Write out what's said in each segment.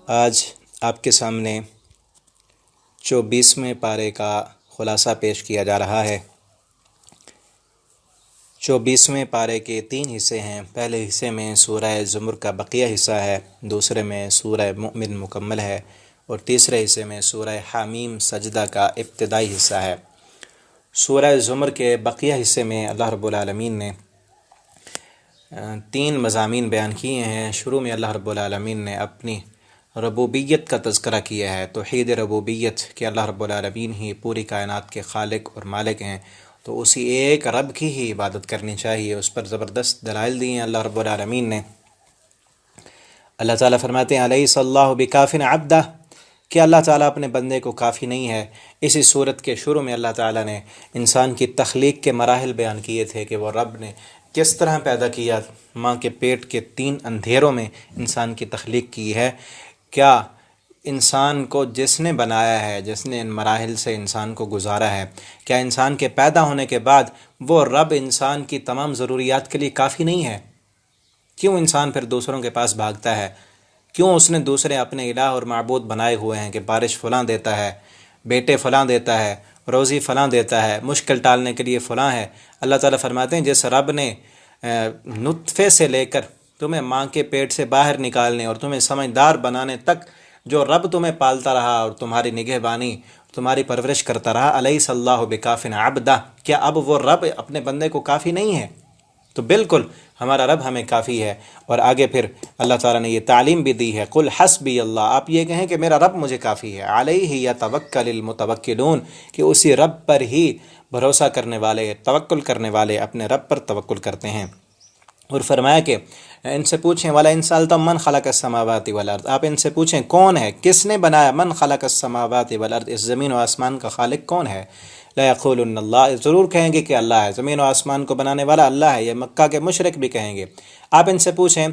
آج آپ کے سامنے 24ویں پارے کا خلاصہ پیش کیا جا رہا ہے۔ 24ویں پارے کے 3 حصے ہیں۔ پہلے حصے میں سورہ زمر کا بقیہ حصہ ہے، دوسرے میں سورہ مؤمن مکمل ہے، اور تیسرے حصے میں سورہ حامیم سجدہ کا ابتدائی حصہ ہے۔ سورہ زمر کے بقیہ حصے میں اللہ رب العالمین نے 3 مضامین بیان کیے ہیں۔ شروع میں اللہ رب العالمین نے اپنی ربوبیت کا تذکرہ کیا ہے، توحید ربوبیت کہ اللہ رب العالمین ہی پوری کائنات کے خالق اور مالک ہیں، تو اسی ایک رب کی ہی عبادت کرنی چاہیے۔ اس پر زبردست دلائل دیے ہیں اللہ رب العالمین نے۔ اللہ تعالیٰ فرماتے ہیں الیس اللہ بکاف عبدہ، کہ اللہ تعالیٰ اپنے بندے کو کافی نہیں ہے۔ اسی صورت کے شروع میں اللہ تعالیٰ نے انسان کی تخلیق کے مراحل بیان کیے تھے کہ وہ رب نے کس طرح پیدا کیا، ماں کے پیٹ کے 3 اندھیروں میں انسان کی تخلیق کی ہے۔ کیا انسان کو جس نے بنایا ہے، جس نے ان مراحل سے انسان کو گزارا ہے، کیا انسان کے پیدا ہونے کے بعد وہ رب انسان کی تمام ضروریات کے لیے کافی نہیں ہے؟ کیوں انسان پھر دوسروں کے پاس بھاگتا ہے؟ کیوں اس نے دوسرے اپنے الہ اور معبود بنائے ہوئے ہیں کہ بارش فلاں دیتا ہے، بیٹے فلاں دیتا ہے، روزی فلاں دیتا ہے، مشکل ٹالنے کے لیے فلاں ہے؟ اللہ تعالیٰ فرماتے ہیں جس رب نے نطفے سے لے کر تمہیں ماں کے پیٹ سے باہر نکالنے اور تمہیں سمجھدار بنانے تک جو رب تمہیں پالتا رہا اور تمہاری نگہبانی، تمہاری پرورش کرتا رہا، الیس اللہ بکاف عبدہ، کیا اب وہ رب اپنے بندے کو کافی نہیں ہے؟ تو بالکل ہمارا رب ہمیں کافی ہے۔ اور آگے پھر اللہ تعالیٰ نے یہ تعلیم بھی دی ہے، قل حسبی اللہ، آپ یہ کہیں کہ میرا رب مجھے کافی ہے، علیہ یتوکل المتوکلون، کہ اسی رب پر ہی بھروسہ کرنے والے، توکل کرنے والے اپنے رب پر توکل کرتے ہیں۔ اور فرمایا کہ ان سے پوچھیں وَلَئِن سَأَلْتَهُم مَّنْ خَلَقَ السَّمَاوَاتِ وَالْأَرْضَ، آپ ان سے پوچھیں کون ہے، کس نے بنایا، من خلق السماوات والارض، اس زمین و آسمان کا خالق کون ہے؟ لَيَقُولُنَّ اللَّهُ، ضرور کہیں گے کہ اللہ ہے، زمین و آسمان کو بنانے والا اللہ ہے۔ یہ مکہ کے مشرک بھی کہیں گے۔ آپ ان سے پوچھیں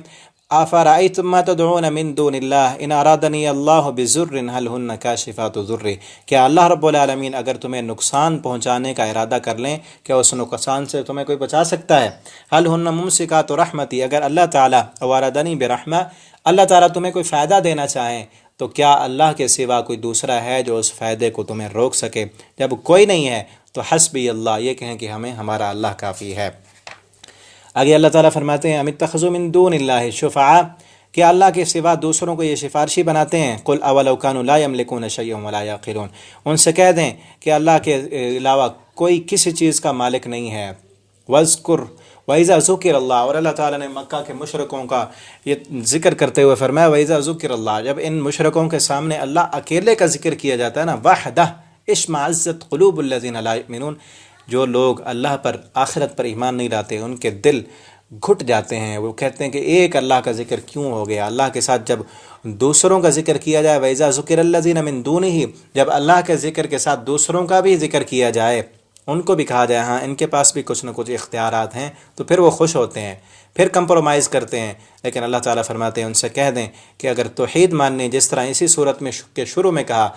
أَفَرَأَيْتُم مَّا تَدْعُونَ مِن دُونِ اللَّهِ إِنْ أَرَادَنِيَ اللَّهُ بِضُرٍّ هَلْ هُنَّ كَاشِفَاتُ ضُرِّهِ، کہ اللہ رب العالمین اگر تمہیں نقصان پہنچانے کا ارادہ کر لیں، کیا اس نقصان سے تمہیں کوئی بچا سکتا ہے؟ هَلْ هُنَّ مُمْسِكَاتُ رَحْمَتِي، اگر اللہ تعالیٰ وَارَدَنِي بِرَحْمَةٍ، اللہ تعالیٰ تمہیں کوئی فائدہ دینا چاہیں تو کیا اللہ کے سوا کوئی دوسرا ہے جو اس فائدے کو تمہیں روک سکے؟ جب کوئی نہیں ہے تو حسبی اللہ، یہ کہیں کہ ہمیں ہمارا اللہ کافی ہے۔ آگے اللہ تعالیٰ فرماتے ہیں ام اتخذوا من دون اللہ شفعاء، کہ اللہ کے سوا دوسروں کو یہ سفارشی بناتے ہیں۔ قل اولو كانوا لا يملكون شيئا ولا يعقلون، ان سے کہہ دیں کہ اللہ کے علاوہ کوئی کسی چیز کا مالک نہیں ہے۔ وَاذْكُرْ وَإِذَا ذُكِرَ اللَّهُ، اور اللہ تعالیٰ نے مکہ کے مشرکوں کا یہ ذکر کرتے ہوئے فرمایا وَإِذَا ذُكِرَ اللَّهُ، جب ان مشرکوں کے سامنے اللہ اکیلے کا ذکر کیا جاتا ہے نا، وحدہ اشمعزت قلوب الذین لا یؤمنون، جو لوگ اللہ پر، آخرت پر ایمان نہیں لاتے، ان کے دل گھٹ جاتے ہیں، وہ کہتے ہیں کہ ایک اللہ کا ذکر کیوں ہو گیا؟ اللہ کے ساتھ جب دوسروں کا ذکر کیا جائے، وَإِذَا ذُكِرَ الَّذِينَ مِن دُونِهِ، جب اللہ کے ذکر کے ساتھ دوسروں کا بھی ذکر کیا جائے، ان کو بھی کہا جائے ہاں ان کے پاس بھی کچھ نہ کچھ اختیارات ہیں، تو پھر وہ خوش ہوتے ہیں، پھر کمپرومائز کرتے ہیں۔ لیکن اللہ تعالیٰ فرماتے ہیں ان سے کہہ دیں کہ اگر توحید ماننے، جس طرح اسی صورت میں کے شروع میں کہا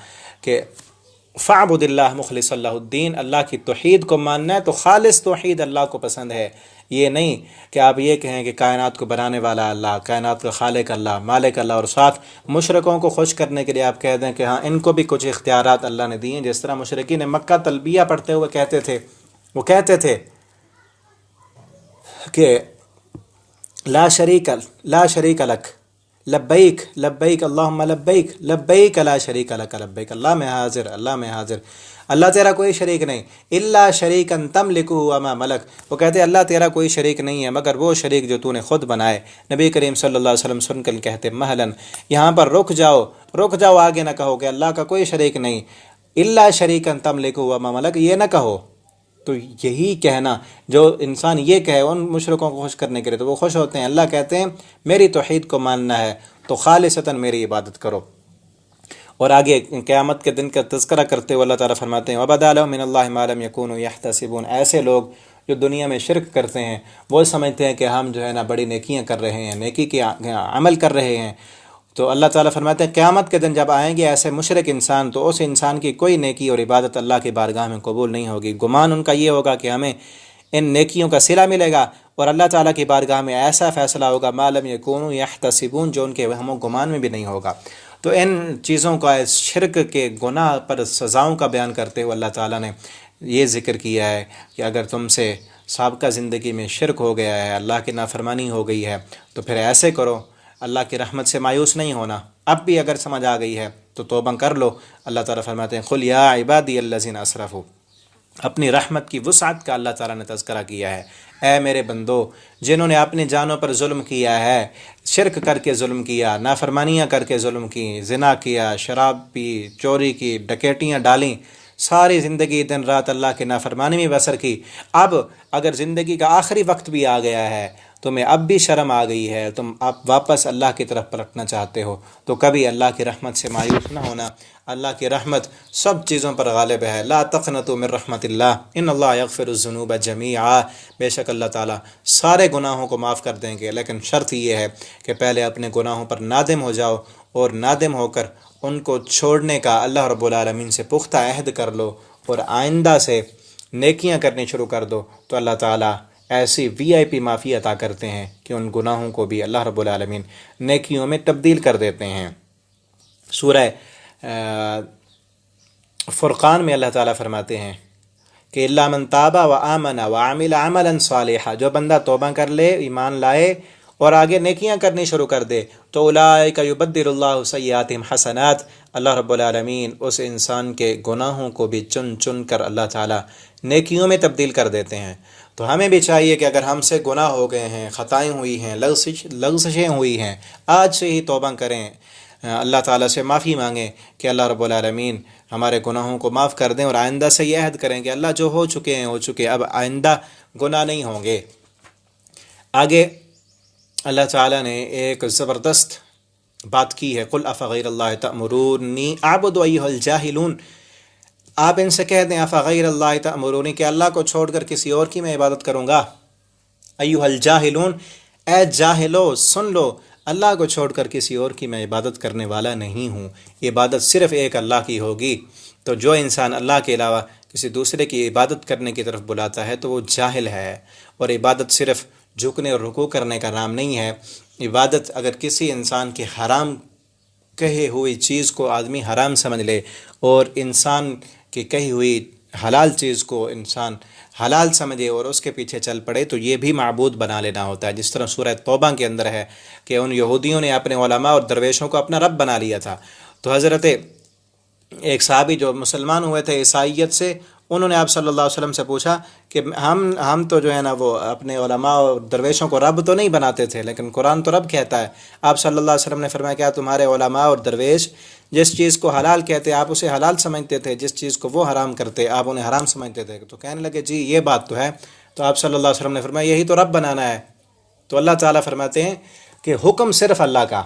کہ فَاعْبُدِ اللَّهَ مُخْلِصًا لَهُ الدِّينَ، اللہ کی توحید کو ماننا ہے تو خالص توحید اللہ کو پسند ہے۔ یہ نہیں کہ آپ یہ کہیں کہ کائنات کو بنانے والا اللہ، کائنات کا خالق اللہ، مالک اللہ، اور ساتھ مشرکوں کو خوش کرنے کے لیے آپ کہہ دیں کہ ہاں ان کو بھی کچھ اختیارات اللہ نے دیے ہیں، جس طرح مشرکین مکہ تلبیہ پڑھتے ہوئے کہتے تھے، وہ کہتے تھے کہ لا شریک لک لبیک لبیک اللہم لبیک لبیک لا شریک لک لبیک، اللہ میں حاضر، اللہ میں حاضر، اللہ تیرا کوئی شریک نہیں، الا شریکا تملکہ وما ملک، وہ کہتے ہیں اللہ تیرا کوئی شریک نہیں ہے مگر وہ شریک جو تو نے خود بنائے۔ نبی کریم صلی اللہ علیہ وسلم سن کر کہتے مہلن، یہاں پر رک جاؤ، آگے نہ کہو کہ اللہ کا کوئی شریک نہیں، الا شریکا تملکہ وما ملک، یہ نہ کہو۔ تو یہی کہنا، جو انسان یہ کہے ان مشرکوں کو خوش کرنے کے لیے، تو وہ خوش ہوتے ہیں۔ اللہ کہتے ہیں میری توحید کو ماننا ہے تو خالصتاً میری عبادت کرو۔ اور آگے قیامت کے دن کا تذکرہ کرتے ہوئے اللہ تعالیٰ فرماتے ہیں وَبَدَا لَهُم مِّنَ اللَّهِ مَا لَمْ يَكُونُوا يَحْتَسِبُونَ، ایسے لوگ جو دنیا میں شرک کرتے ہیں، وہ سمجھتے ہیں کہ ہم جو ہے نا بڑی نیکیاں کر رہے ہیں، نیکی کے عمل کر رہے ہیں، تو اللہ تعالیٰ فرماتے ہیں قیامت کے دن جب آئیں گے ایسے مشرک انسان، تو اس انسان کی کوئی نیکی اور عبادت اللہ کی بارگاہ میں قبول نہیں ہوگی۔ گمان ان کا یہ ہوگا کہ ہمیں ان نیکیوں کا صلہ ملے گا، اور اللہ تعالیٰ کی بارگاہ میں ایسا فیصلہ ہوگا ما لم یکونوا یحتسبون، جو ان کے وہم و گمان میں بھی نہیں ہوگا۔ تو ان چیزوں کا، اس شرک کے گناہ پر سزاؤں کا بیان کرتے ہوئے اللہ تعالیٰ نے یہ ذکر کیا ہے کہ اگر تم سے سابقہ زندگی میں شرک ہو گیا ہے، اللہ کی نافرمانی ہو گئی ہے، تو پھر ایسے کرو، اللہ کی رحمت سے مایوس نہیں ہونا۔ اب بھی اگر سمجھ آ گئی ہے تو توبہ کر لو۔ اللہ تعالیٰ فرماتے ہیں قل یا عبادی الذین اسرفوا، اپنی رحمت کی وسعت کا اللہ تعالیٰ نے تذکرہ کیا ہے۔ اے میرے بندو، جنہوں نے اپنی جانوں پر ظلم کیا ہے، شرک کر کے ظلم کیا، نافرمانیاں کر کے ظلم کی، زنا کیا، شراب پی، چوری کی، ڈکیٹیاں ڈالیں، ساری زندگی دن رات اللہ کے نافرمانی میں بسر کی، اب اگر زندگی کا آخری وقت بھی آ گیا ہے، تمہیں اب بھی شرم آ گئی ہے، تم اب واپس اللہ کی طرف پلٹنا چاہتے ہو، تو کبھی اللہ کی رحمت سے مایوس نہ ہونا۔ اللہ کی رحمت سب چیزوں پر غالب ہے۔ لا تقنطوا من رحمت اللہ ان اللہ یغفر الذنوب جمیعا، بے شک اللہ تعالیٰ سارے گناہوں کو معاف کر دیں گے، لیکن شرط یہ ہے کہ پہلے اپنے گناہوں پر نادم ہو جاؤ، اور نادم ہو کر ان کو چھوڑنے کا اللہ رب العالمین سے پختہ عہد کر لو، اور آئندہ سے نیکیاں کرنی شروع کر دو، تو اللہ تعالیٰ ایسی VIP معافی عطا کرتے ہیں کہ ان گناہوں کو بھی اللہ رب العالمین نیکیوں میں تبدیل کر دیتے ہیں۔ سورہ فرقان میں اللہ تعالیٰ فرماتے ہیں کہ الا من تاب و آمن و عمل عملا صالحا، جو بندہ توبہ کر لے، ایمان لائے اور آگے نیکیاں کرنی شروع کر دے، تو اولئک یبدل اللہ سیئاتہم حسنات، اللہ رب العالمین اس انسان کے گناہوں کو بھی چن چن کر اللہ تعالیٰ نیکیوں میں تبدیل کر دیتے ہیں۔ تو ہمیں بھی چاہیے کہ اگر ہم سے گناہ ہو گئے ہیں، خطائیں ہوئی ہیں، لغزشیں ہوئی ہیں، آج سے ہی توبہ کریں، اللہ تعالیٰ سے معافی مانگیں کہ اللہ رب العالمین ہمارے گناہوں کو معاف کر دیں، اور آئندہ سے یہ عہد کریں کہ اللہ جو ہو چکے ہیں ہو چکے، اب آئندہ گناہ نہیں ہوں گے۔ آگے اللہ تعالیٰ نے ایک زبردست بات کی ہے، قل افغیر اللہ تأمرونی اعبد ایھا الجاہلون، آپ ان سے کہہ دیں افغیر اللہ تأمرونی، کہ اللہ کو چھوڑ کر کسی اور کی میں عبادت کروں گا۔ ایھا الجاہلون، اے جاہلو سن لو، اللہ کو چھوڑ کر کسی اور کی میں عبادت کرنے والا نہیں ہوں، عبادت صرف ایک اللہ کی ہوگی۔ تو جو انسان اللہ کے علاوہ کسی دوسرے کی عبادت کرنے کی طرف بلاتا ہے تو وہ جاہل ہے، اور عبادت صرف جھکنے اور رکوع کرنے کا نام نہیں ہے۔ عبادت اگر کسی انسان کے حرام کہے ہوئی چیز کو آدمی حرام سمجھ لے، اور انسان کی کہی ہوئی حلال چیز کو انسان حلال سمجھے اور اس کے پیچھے چل پڑے، تو یہ بھی معبود بنا لینا ہوتا ہے۔ جس طرح سورہ توبہ کے اندر ہے کہ ان یہودیوں نے اپنے علماء اور درویشوں کو اپنا رب بنا لیا تھا، تو حضرت ایک صحابی جو مسلمان ہوئے تھے عیسائیت سے، انہوں نے آپ صلی اللہ علیہ وسلم سے پوچھا کہ ہم تو جو ہے نا وہ اپنے علماء اور درویشوں کو رب تو نہیں بناتے تھے، لیکن قرآن تو رب کہتا ہے۔ آپ صلی اللہ علیہ وسلم نے فرمایا کیا تمہارے علماء اور درویش جس چیز کو حلال کہتے آپ اسے حلال سمجھتے تھے، جس چیز کو وہ حرام کرتے آپ انہیں حرام سمجھتے تھے؟ تو کہنے لگے جی یہ بات تو ہے۔ تو آپ صلی اللہ علیہ وسلم نے فرمایا یہی تو رب بنانا ہے۔ تو اللہ تعالیٰ فرماتے ہیں کہ حکم صرف اللہ کا،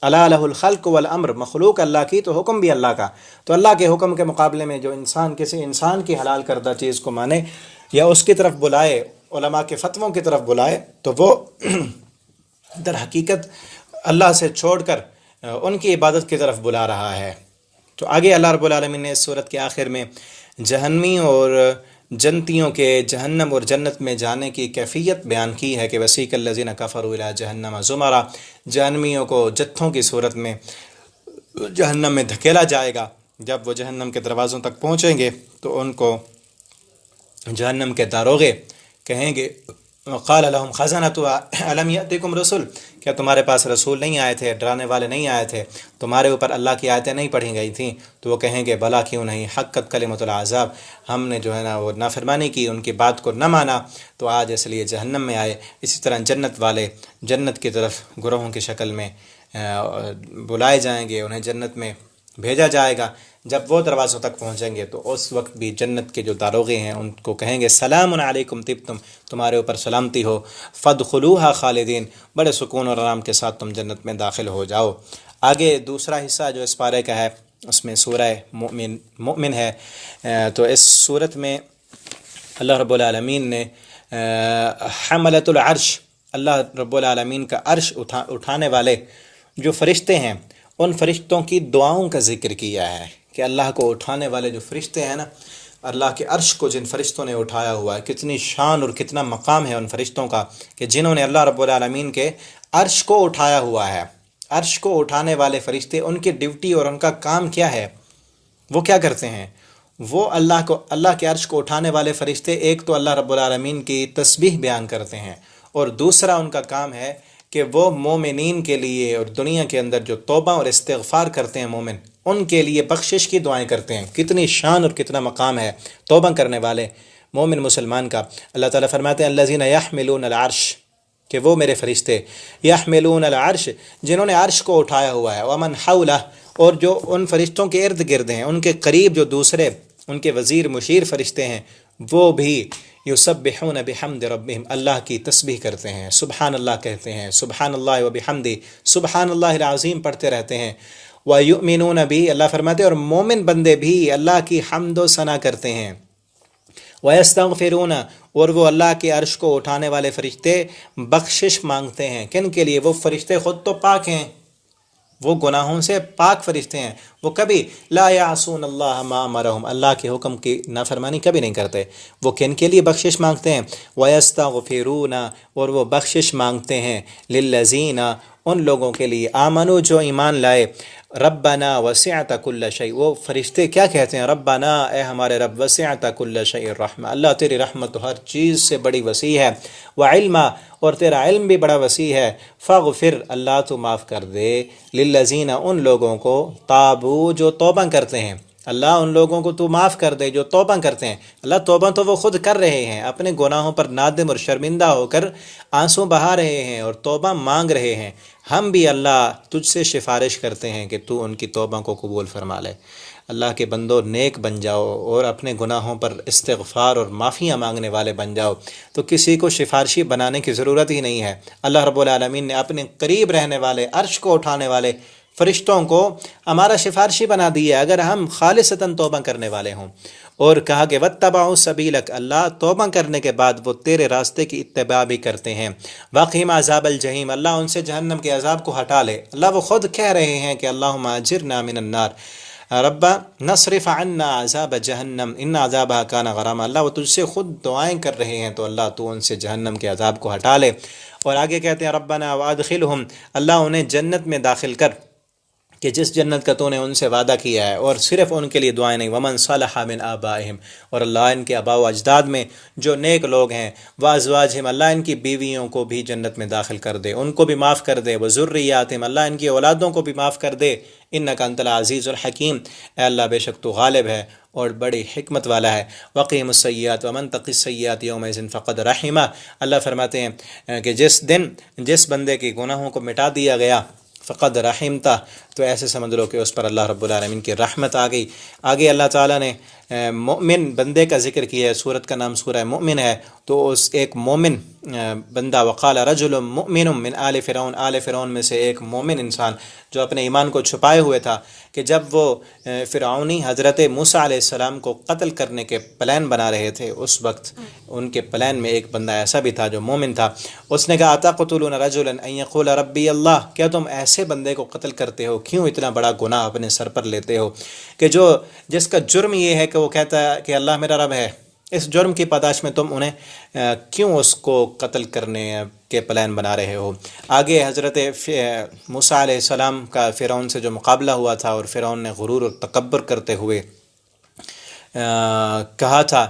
الا لہ الخلق والامر، مخلوق اللہ کی تو حکم بھی اللہ کا۔ تو اللہ کے حکم کے مقابلے میں جو انسان کسی انسان کی حلال کردہ چیز کو مانے یا اس کی طرف بلائے، علماء کے فتووں کی طرف بلائے، تو وہ در حقیقت اللہ سے چھوڑ کر ان کی عبادت کی طرف بلا رہا ہے۔ تو آگے اللہ رب العالمین نے اس صورت کے آخر میں جہنمی اور جنتیوں کے جہنم اور جنت میں جانے کی کیفیت بیان کی ہے کہ وسیق الذین کفروا الی جہنم زمرا، جہنمیوں کو جتھوں کی صورت میں جہنم میں دھکیلا جائے گا۔ جب وہ جہنم کے دروازوں تک پہنچیں گے تو ان کو جہنم کے داروغے کہیں گے قال لهم خزنۃ الم یأتکم رسل، کیا تمہارے پاس رسول نہیں آئے تھے، ڈرانے والے نہیں آئے تھے، تمہارے اوپر اللہ کی آیتیں نہیں پڑھی گئی تھیں؟ تو وہ کہیں گے بلا کیوں نہیں، حقت کلمۃ العذاب، ہم نے جو ہے نا وہ نافرمانی کی، ان کی بات کو نہ مانا، تو آج اس لیے جہنم میں آئے۔ اسی طرح جنت والے جنت کی طرف گروہوں کی شکل میں بلائے جائیں گے، انہیں جنت میں بھیجا جائے گا۔ جب وہ دروازوں تک پہنچیں گے تو اس وقت بھی جنت کے جو داروغے ہیں ان کو کہیں گے سلام علیکم طبتم، تمہارے اوپر سلامتی ہو، فادخلوها خالدین، بڑے سکون اور آرام کے ساتھ تم جنت میں داخل ہو جاؤ۔ آگے دوسرا حصہ جو اس پارے کا ہے اس میں سورہ مؤمن ہے۔ تو اس صورت میں اللہ رب العالمین نے حملۃ العرش، اللہ رب العالمین کا عرش اٹھانے والے جو فرشتے ہیں ان فرشتوں کی دعاؤں کا ذکر کیا ہے کہ اللہ کو اٹھانے والے جو فرشتے ہیں نا، اللہ کے عرش کو جن فرشتوں نے اٹھایا ہوا ہے، کتنی شان اور کتنا مقام ہے ان فرشتوں کا کہ جنہوں نے اللہ رب العالمین کے عرش کو اٹھایا ہوا ہے۔ عرش کو اٹھانے والے فرشتے، ان کی ڈیوٹی اور ان کا کام کیا ہے، وہ کیا کرتے ہیں؟ وہ اللہ کے عرش کو اٹھانے والے فرشتے ایک تو اللہ رب العالمین کی تسبیح بیان کرتے ہیں، اور دوسرا ان کا کام ہے کہ وہ مومنین کے لیے اور دنیا کے اندر جو توبہ اور استغفار کرتے ہیں مومن، ان کے لیے بخشش کی دعائیں کرتے ہیں۔ کتنی شان اور کتنا مقام ہے توبہ کرنے والے مومن مسلمان کا۔ اللہ تعالیٰ فرماتے ہیں الذین یحملون العرش، کہ وہ میرے فرشتے، یحملون العرش، جنہوں نے عرش کو اٹھایا ہوا ہے، ومن حولہ، اور جو ان فرشتوں کے ارد گرد ہیں، ان کے قریب جو دوسرے ان کے وزیر مشیر فرشتے ہیں، وہ بھی یسبحون بحمد ربہم، اللہ کی تسبیح کرتے ہیں، سبحان اللہ کہتے ہیں، سبحان اللہ و بحمدہ، سبحان اللہ العظیم پڑھتے رہتے ہیں۔ وَيُؤْمِنُونَ بِهِ، اللہ فرماتے ہیں اور مومن بندے بھی اللہ کی حمد و ثنا کرتے ہیں۔ وَيَسْتَغْفِرُونَ، اور وہ اللہ کے عرش کو اٹھانے والے فرشتے بخشش مانگتے ہیں۔ کن کے لیے؟ وہ فرشتے خود تو پاک ہیں، وہ گناہوں سے پاک فرشتے ہیں، وہ کبھی لا یعصون اللہ ما امرہم، اللہ کے حکم کی نافرمانی کبھی نہیں کرتے۔ وہ کن کے لیے بخشش مانگتے ہیں؟ وَيَسْتَغْفِرُونَ، اور وہ بخشش مانگتے ہیں لِلَّذِينَ، ان لوگوں کے لیے آمنو، جو ایمان لائے، ربنا وسعت کل شیء، وہ فرشتے کیا کہتے ہیں؟ ربنا، اے ہمارے رب، وسعت کل شیء رحمہ، اللہ تیری رحمت تو ہر چیز سے بڑی وسیع ہے، وعلما، اور تیرا علم بھی بڑا وسیع ہے، فاغفر، اللہ تو معاف کر دے، للذین، ان لوگوں کو، تابو، جو توبہ کرتے ہیں، اللہ ان لوگوں کو تو معاف کر دے جو توبہ کرتے ہیں۔ اللہ توبہ تو وہ خود کر رہے ہیں، اپنے گناہوں پر نادم اور شرمندہ ہو کر آنسو بہا رہے ہیں اور توبہ مانگ رہے ہیں۔ ہم بھی اللہ تجھ سے سفارش کرتے ہیں کہ تو ان کی توبہ کو قبول فرما لے۔ اللہ کے بندو، نیک بن جاؤ اور اپنے گناہوں پر استغفار اور معافیاں مانگنے والے بن جاؤ، تو کسی کو سفارشی بنانے کی ضرورت ہی نہیں ہے۔ اللہ رب العالمین نے اپنے قریب رہنے والے، عرش کو اٹھانے والے فرشتوں کو ہمارا سفارشی بنا دیا اگر ہم خالصتاً توبہ کرنے والے ہوں۔ اور کہا کہ واتبعوا سبیلک، اللہ توبہ کرنے کے بعد وہ تیرے راستے کی اتباع بھی کرتے ہیں۔ وقہم عذاب الجحیم، اللہ ان سے جہنم کے عذاب کو ہٹا لے۔ اللہ وہ خود کہہ رہے ہیں کہ اللہم اجرنا من النار، رب نصرف عنا عذاب جہنم ان عذابها کان غراما، اللہ وہ تجھ سے خود دعائیں کر رہے ہیں، تو اللہ تو ان سے جہنم کے عذاب کو ہٹا لے۔ اور آگے کہتے ہیں ربنا وادخلہم، اللہ انہیں جنت میں داخل کر، کہ جس جنت کا تو نے ان سے وعدہ کیا ہے، اور صرف ان کے لیے دعائیں نہیں، ومن صلح من آبائہم، اور اللہ ان کے آباء و اجداد میں جو نیک لوگ ہیں، وازواجہم، اللہ ان کی بیویوں کو بھی جنت میں داخل کر دے، ان کو بھی معاف کر دے، وذریاتہم، اللہ ان کی اولادوں کو بھی معاف کر دے، انک انت العزیز الحکیم، اے اللہ بے شک تو غالب ہے اور بڑی حکمت والا ہے۔ وقیم السیئات ومن تق السیئات یومئذ فقد رحمہ، اللہ فرماتے ہیں کہ جس بندے کے گناہوں کو مٹا دیا گیا، فقد رحمتا، تو ایسے سمجھ لو کہ اس پر اللہ رب العالمین کی رحمت آ گئی۔ آگے اللہ تعالیٰ نے مومن بندے کا ذکر کیا ہے، سورت کا نام سورہ مومن ہے، تو اس ایک مومن بندہ، وقال رجل مؤمن من آل فرعون، آل فرعون میں سے ایک مومن انسان جو اپنے ایمان کو چھپائے ہوئے تھا، کہ جب وہ فرعونی حضرت موسیٰ علیہ السلام کو قتل کرنے کے پلان بنا رہے تھے، اس وقت ان کے پلان میں ایک بندہ ایسا بھی تھا جو مومن تھا۔ اس نے کہا اتقتلون رجلا ان یقول ربی اللہ، کیا تم ایسے بندے کو قتل کرتے ہو، کیوں اتنا بڑا گناہ اپنے سر پر لیتے ہو، کہ جس کا جرم یہ ہے کہ وہ کہتا ہے کہ اللہ میرا رب ہے، اس جرم کی پاداش میں تم انہیں کیوں اس کو قتل کرنے کے پلان بنا رہے ہو۔ آگے حضرت موسیٰ علیہ السلام کا فرعون سے جو مقابلہ ہوا تھا، اور فرعون نے غرور اور تکبر کرتے ہوئے کہا تھا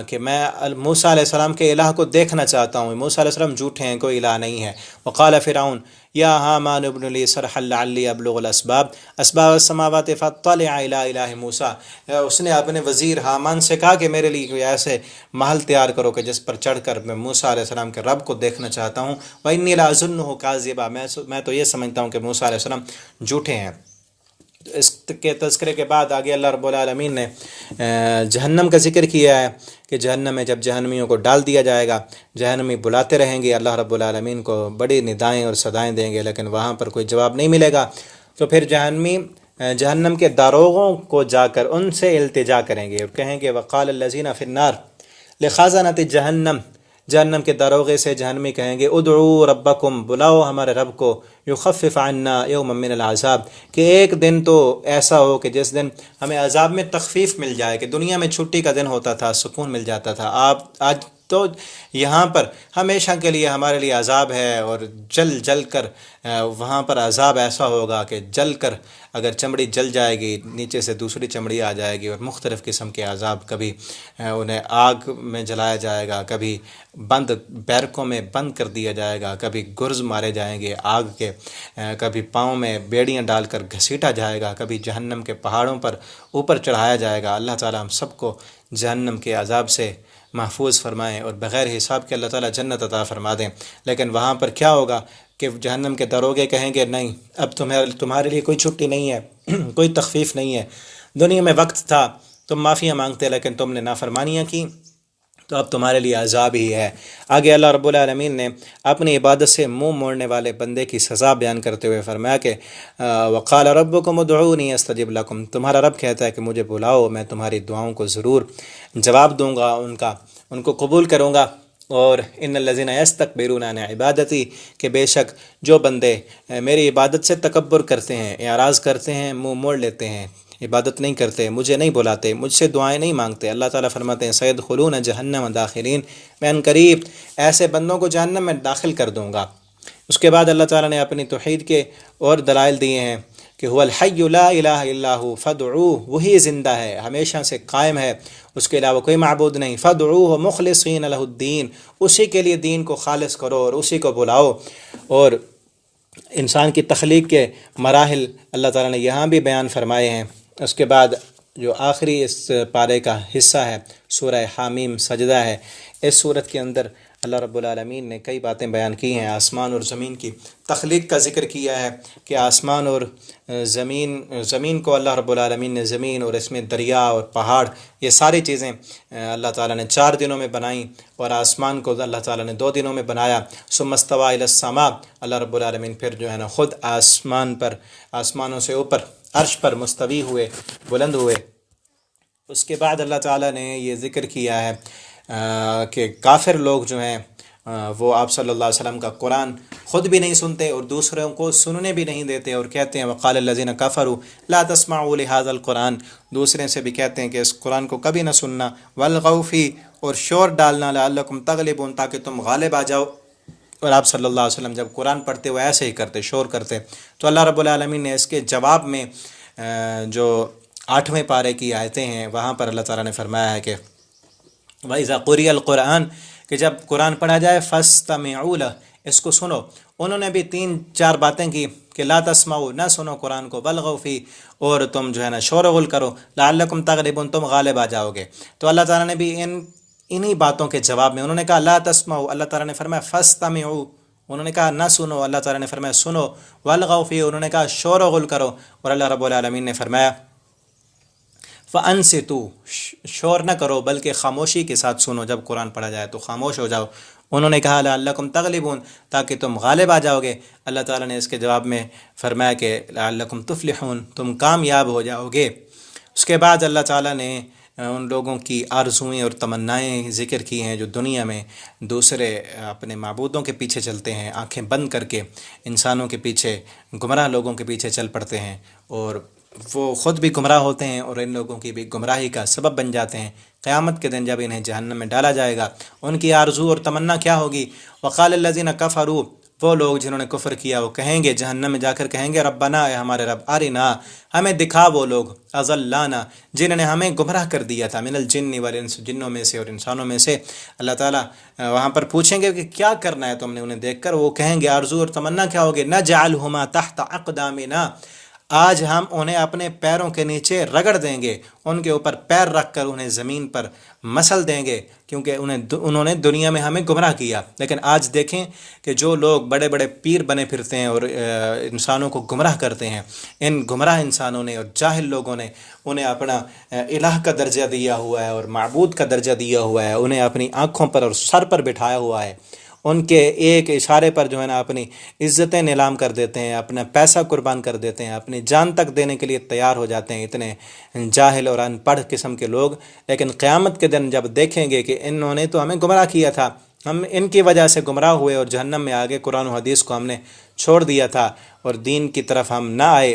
کہ میں موسیٰ علیہ السلام کے الہ کو دیکھنا چاہتا ہوں، موسیٰ علیہ السلام جھوٹے ہیں، کوئی الہ نہیں ہے۔ وقال فرعون یا حامان ابن لی صرحا لعلی ابلغ الاسباب السماوات فاطلع الی الہ موسیٰ، اس نے اپنے وزیر حامان سے کہا کہ میرے لیے کوئی ایسے محل تیار کرو کہ جس پر چڑھ کر میں موسیٰ علیہ السلام کے رب کو دیکھنا چاہتا ہوں، وانی لاظنہ کاذبا، میں تو یہ سمجھتا ہوں کہ موسیٰ علیہ السلام جھوٹے ہیں۔ اس کے تذکرے کے بعد آگے اللہ رب العالمین نے جہنم کا ذکر کیا ہے کہ جہنم میں جب جہنمیوں کو ڈال دیا جائے گا، جہنمی بلاتے رہیں گے اللہ رب العالمین کو، بڑی ندائیں اور صدائیں دیں گے، لیکن وہاں پر کوئی جواب نہیں ملے گا۔ تو پھر جہنمی جہنم کے داروغوں کو جا کر ان سے التجا کریں گے اور کہیں گے وقال الذین فی النار لخازنۃ جہنم، جہنم کے داروغے سے جہنمی کہیں گے ادعوا ربکم، بلاؤ ہمارے رب کو، یخفف عنا یوما من العذاب، کہ ایک دن تو ایسا ہو کہ جس دن ہمیں عذاب میں تخفیف مل جائے، کہ دنیا میں چھٹی کا دن ہوتا تھا، سکون مل جاتا تھا، آج تو یہاں پر ہمیشہ کے لیے ہمارے لیے عذاب ہے، اور جل جل کر وہاں پر عذاب ایسا ہوگا کہ جل کر اگر چمڑی جل جائے گی نیچے سے دوسری چمڑی آ جائے گی، اور مختلف قسم کے عذاب، کبھی انہیں آگ میں جلایا جائے گا، کبھی بند بیرکوں میں بند کر دیا جائے گا، کبھی گرز مارے جائیں گے آگ کے، کبھی پاؤں میں بیڑیاں ڈال کر گھسیٹا جائے گا، کبھی جہنم کے پہاڑوں پر اوپر چڑھایا جائے گا۔ اللہ تعالی ہم سب کو جہنم کے عذاب سے محفوظ فرمائیں، اور بغیر حساب کے اللہ تعالیٰ جنت عطا فرما دیں۔ لیکن وہاں پر کیا ہوگا کہ جہنم کے دروگے کہیں گے نہیں، اب تمہارے لیے کوئی چھٹی نہیں ہے، کوئی تخفیف نہیں ہے، دنیا میں وقت تھا تم معافیاں مانگتے لیکن تم نے نافرمانیاں کی، تو اب تمہارے لیے عذاب ہی ہے۔ آگے اللہ رب العالمین نے اپنی عبادت سے منہ موڑنے والے بندے کی سزا بیان کرتے ہوئے فرمایا کہ وقال ربکم ادعونی استجب لکم، تمہارا رب کہتا ہے کہ مجھے بلاؤ، میں تمہاری دعاؤں کو ضرور جواب دوں گا، ان کو قبول کروں گا۔ اور ان الذین یستکبرون عن عبادتی، کہ بے شک جو بندے میری عبادت سے تکبر کرتے ہیں، اعراض کرتے ہیں، منہ موڑ لیتے ہیں، عبادت نہیں کرتے، مجھے نہیں بلاتے، مجھ سے دعائیں نہیں مانگتے، اللہ تعالیٰ فرماتے ہیں سیدخلون جہنم داخلین، میں ان قریب ایسے بندوں کو جہنم میں داخل کر دوں گا۔ اس کے بعد اللہ تعالیٰ نے اپنی توحید کے اور دلائل دیے ہیں کہ هو الحی لا الہ الا هو فادعوہ، وہی زندہ ہے، ہمیشہ سے قائم ہے، اس کے علاوہ کوئی معبود نہیں، فادعوہ مخلصین لہ الدین، اسی کے لیے دین کو خالص کرو اور اسی کو بلاؤ۔ اور انسان کی تخلیق کے مراحل اللہ تعالیٰ نے یہاں بھی بیان فرمائے ہیں۔ اس کے بعد جو آخری اس پارے کا حصہ ہے سورہ حامیم سجدہ ہے، اس صورت کے اندر اللہ رب العالمین نے کئی باتیں بیان کی ہیں، آسمان اور زمین کی تخلیق کا ذکر کیا ہے کہ آسمان اور زمین کو اللہ رب العالمین نے، زمین اور اس میں دریا اور پہاڑ، یہ ساری چیزیں اللہ تعالیٰ نے 4 دنوں میں بنائیں، اور آسمان کو اللہ تعالیٰ نے 2 دنوں میں بنایا۔ ثم استوى الى السماء، اللہ رب العالمین پھر جو ہے نا خود آسمانوں سے اوپر عرش پر مستوی ہوئے، بلند ہوئے۔ اس کے بعد اللہ تعالیٰ نے یہ ذکر کیا ہے کہ کافر لوگ جو ہیں وہ آپ صلی اللہ علیہ وسلم کا قرآن خود بھی نہیں سنتے اور دوسروں کو سننے بھی نہیں دیتے، اور کہتے ہیں وقال الذین کفروا لا تسمعوا لهذا القرآن، دوسرے سے بھی کہتے ہیں کہ اس قرآن کو کبھی نہ سننا، والغوا فیہ، اور شور ڈالنا، لعلکم تغلبون، تاکہ تم غالب آ جاؤ۔ اور آپ صلی اللہ علیہ وسلم جب قرآن پڑھتے وہ ایسے ہی کرتے، شور کرتے۔ تو اللہ رب العالمین نے اس کے جواب میں جو 8ویں پارے کی آیتیں ہیں وہاں پر اللہ تعالیٰ نے فرمایا ہے کہ وَإِذَا قُرِئَ الْقُرْآنُ، کہ جب قرآن پڑھا جائے فَاسْتَمِعُوا لَهُ، اس کو سنو۔ انہوں نے بھی 3-4 باتیں کی کہ لا تسمعوا، نہ سنو قرآن کو، وَالْغَوْا فِيهِ، اور تم جو ہے نا شور و غل کرو، لعلکم تغلبون، تم غالب آ جاؤ گے۔ تو اللہ تعالیٰ نے بھی انہی باتوں کے جواب میں، انہوں نے کہا لا تسمعوا، اللہ تعالیٰ نے فرمایا فاستمعوا، انہوں نے کہا نہ سنو، اللہ تعالیٰ نے فرمایا سنو، والغوا فیہ، انہوں نے کہا شور و غل کرو، اور اللہ رب العالمین نے فرمایا فَأَنصِتُوا، شور نہ کرو بلکہ خاموشی کے ساتھ سنو، جب قرآن پڑھا جائے تو خاموش ہو جاؤ۔ انہوں نے کہا لعلکم تغلبون، تاکہ تم غالب آ جاؤ گے۔ اللہ تعالیٰ نے اس کے جواب میں فرمایا کہ لعلکم تفلحون، تم کامیاب ہو جاؤ گے۔ اس کے بعد اللہ تعالیٰ نے ان لوگوں کی آرزوئیں اور تمنائیں ذکر کی ہیں جو دنیا میں دوسرے اپنے معبودوں کے پیچھے چلتے ہیں، آنکھیں بند کر کے انسانوں کے پیچھے، گمراہ لوگوں کے پیچھے چل پڑتے ہیں، اور وہ خود بھی گمراہ ہوتے ہیں اور ان لوگوں کی بھی گمراہی کا سبب بن جاتے ہیں۔ قیامت کے دن جب انہیں جہنم میں ڈالا جائے گا، ان کی آرزو اور تمنا کیا ہوگی؟ وقال الذین کفروا، وہ لوگ جنہوں نے کفر کیا وہ کہیں گے، جہنم میں جا کر کہیں گے ربنا، اے ہمارے رب، ارنا، ہمیں دکھا وہ لوگ، اضلانا، جنہوں نے ہمیں گمراہ کر دیا تھا، من الجن والانس، جنوں میں سے اور انسانوں میں سے۔ اللہ تعالیٰ وہاں پر پوچھیں گے کہ کیا کرنا ہے تم نے انہیں دیکھ کر، وہ کہیں گے آرزو اور تمنا کیا ہوگی؟ نجعلہما تحت اقدامنا، آج ہم انہیں اپنے پیروں کے نیچے رگڑ دیں گے، ان کے اوپر پیر رکھ کر انہیں زمین پر مسل دیں گے، کیونکہ انہوں نے دنیا میں ہمیں گمراہ کیا۔ لیکن آج دیکھیں کہ جو لوگ بڑے بڑے پیر بنے پھرتے ہیں اور انسانوں کو گمراہ کرتے ہیں، ان گمراہ انسانوں نے اور جاہل لوگوں نے انہیں اپنا الہ کا درجہ دیا ہوا ہے اور معبود کا درجہ دیا ہوا ہے، انہیں اپنی آنکھوں پر اور سر پر بٹھایا ہوا ہے، ان کے ایک اشارے پر جو ہے نا اپنی عزتیں نیلام کر دیتے ہیں، اپنا پیسہ قربان کر دیتے ہیں، اپنی جان تک دینے کے لیے تیار ہو جاتے ہیں، اتنے جاہل اور ان پڑھ قسم کے لوگ۔ لیکن قیامت کے دن جب دیکھیں گے کہ انہوں نے تو ہمیں گمراہ کیا تھا، ہم ان کی وجہ سے گمراہ ہوئے اور جہنم میں آگے قرآن و حدیث کو ہم نے چھوڑ دیا تھا اور دین کی طرف ہم نہ آئے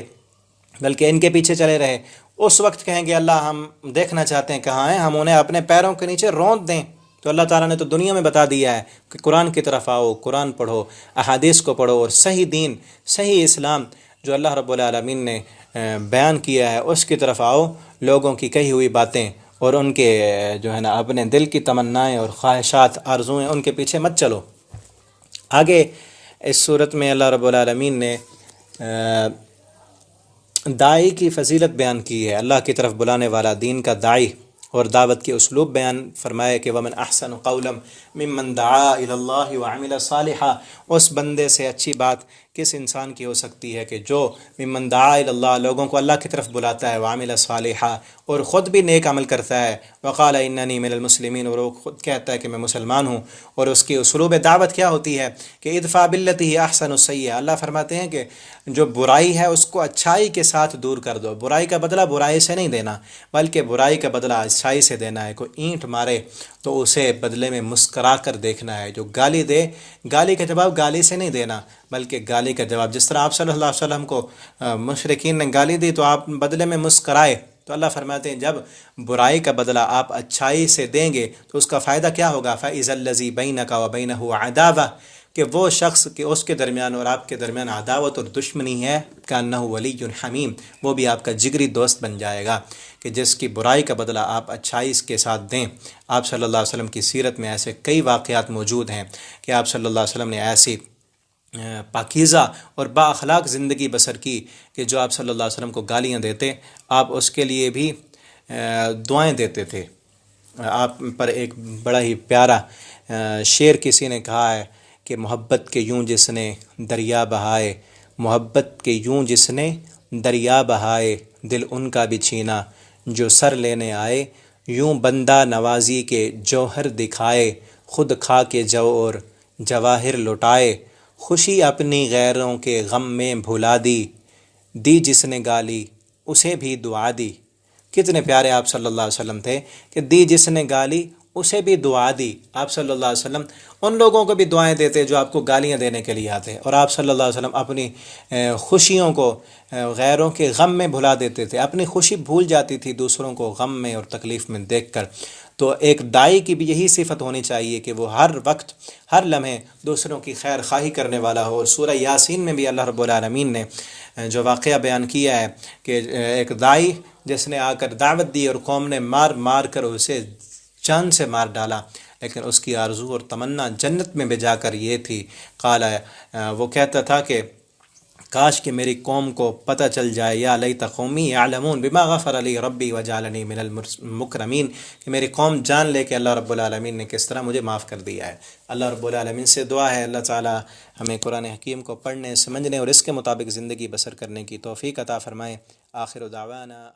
بلکہ ان کے پیچھے چلے رہے، اس وقت کہیں گے اللہ ہم دیکھنا چاہتے ہیں کہاں ہیں، ہم انہیں اپنے پیروں کے نیچے روند دیں تو اللہ تعالیٰ نے تو دنیا میں بتا دیا ہے کہ قرآن کی طرف آؤ، قرآن پڑھو، احادیث کو پڑھو، اور صحیح دین، صحیح اسلام جو اللہ رب العالمین نے بیان کیا ہے اس کی طرف آؤ، لوگوں کی کہی ہوئی باتیں اور ان کے جو ہے نا اپنے دل کی تمنائیں اور خواہشات، آرزوئیں، ان کے پیچھے مت چلو۔ آگے اس صورت میں اللہ رب العالمین نے داعی کی فضیلت بیان کی ہے، اللہ کی طرف بلانے والا، دین کا داعی، اور دعوت کے اسلوب بیان فرمائے کہ وَمَنْ أَحْسَنُ قَوْلًا مِمَّنْ دَعَا إِلَى اللَّهِ وَعَمِلَ صَالِحًا، اس بندے سے اچھی بات کس انسان کی ہو سکتی ہے کہ جو ممن دعا الی اللہ، لوگوں کو اللہ کی طرف بلاتا ہے، وعمل صالحا، اور خود بھی نیک عمل کرتا ہے، وقال اننی من المسلمین، اور وہ خود کہتا ہے کہ میں مسلمان ہوں۔ اور اس کی اسلوب دعوت کیا ہوتی ہے کہ ادفع باللتی ہی احسن السیئہ، اللہ فرماتے ہیں کہ جو برائی ہے اس کو اچھائی کے ساتھ دور کر دو، برائی کا بدلہ برائی سے نہیں دینا بلکہ برائی کا بدلہ اچھائی سے دینا ہے۔ کوئی اینٹ مارے تو اسے بدلے میں مسکرا کر دیکھنا ہے، جو گالی دے گالی کا جواب گالی سے نہیں دینا بلکہ گالی کا جواب، جس طرح آپ صلی اللہ علیہ وسلم کو مشرکین نے گالی دی تو آپ بدلے میں مسکرائے، تو اللہ فرماتے ہیں جب برائی کا بدلہ آپ اچھائی سے دیں گے تو اس کا فائدہ کیا ہوگا؟ فَإِذَا الَّذِي بَيْنَكَ وَبَيْنَهُ عَدَاوَةٌ، کہ وہ شخص کہ اس کے درمیان اور آپ کے درمیان عداوت اور دشمنی ہے، كَأَنَّهُ وَلِيٌّ حَمِيمٌ، وہ بھی آپ کا جگری دوست بن جائے گا، کہ جس کی برائی کا بدلہ آپ اچھائی کے ساتھ دیں۔ آپ صلی اللہ علیہ وسلم کی سیرت میں ایسے کئی واقعات موجود ہیں کہ آپ صلی اللہ علیہ وسلم نے ایسی پاکیزہ اور با اخلاق زندگی بسر کی کہ جو آپ صلی اللہ علیہ وسلم کو گالیاں دیتے آپ اس کے لیے بھی دعائیں دیتے تھے۔ آپ پر ایک بڑا ہی پیارا شعر کسی نے کہا ہے کہ محبت کے یوں جس نے دریا بہائے، محبت کے یوں جس نے دریا بہائے، دل ان کا بھی چھینا جو سر لینے آئے، یوں بندہ نوازی کے جوہر دکھائے، خود کھا کے جو اور جواہر لٹائے، خوشی اپنی غیروں کے غم میں بھلا دی جس نے گالی اسے بھی دعا دی۔ کتنے پیارے آپ صلی اللہ علیہ وسلم تھے کہ دی جس نے گالی اسے بھی دعا دی۔ آپ صلی اللہ علیہ وسلم ان لوگوں کو بھی دعائیں دیتے جو آپ کو گالیاں دینے کے لیے آتے، اور آپ صلی اللہ علیہ وسلم اپنی خوشیوں کو غیروں کے غم میں بھلا دیتے تھے، اپنی خوشی بھول جاتی تھی دوسروں کو غم میں اور تکلیف میں دیکھ کر۔ تو ایک داعی کی بھی یہی صفت ہونی چاہیے کہ وہ ہر وقت ہر لمحے دوسروں کی خیر خواہی کرنے والا ہو۔ اور سورہ یاسین میں بھی اللہ رب العالمین نے جو واقعہ بیان کیا ہے کہ ایک داعی جس نے آ کر دعوت دی اور قوم نے مار مار کر اسے جان سے مار ڈالا، لیکن اس کی آرزو اور تمنا جنت میں بجا کر یہ تھی، قال وہ کہتا تھا کہ کاش کہ میری قوم کو پتہ چل جائے، یا لیت قومی یعلمون بما غفر لی ربی وجعلنی من المکرمین، کہ میری قوم جان لے کہ اللہ رب العالمین نے کس طرح مجھے معاف کر دیا ہے۔ اللہ رب العالمین سے دعا ہے اللہ تعالی ہمیں قرآن حکیم کو پڑھنے، سمجھنے اور اس کے مطابق زندگی بسر کرنے کی توفیق عطا فرمائے۔ آخر دعوانا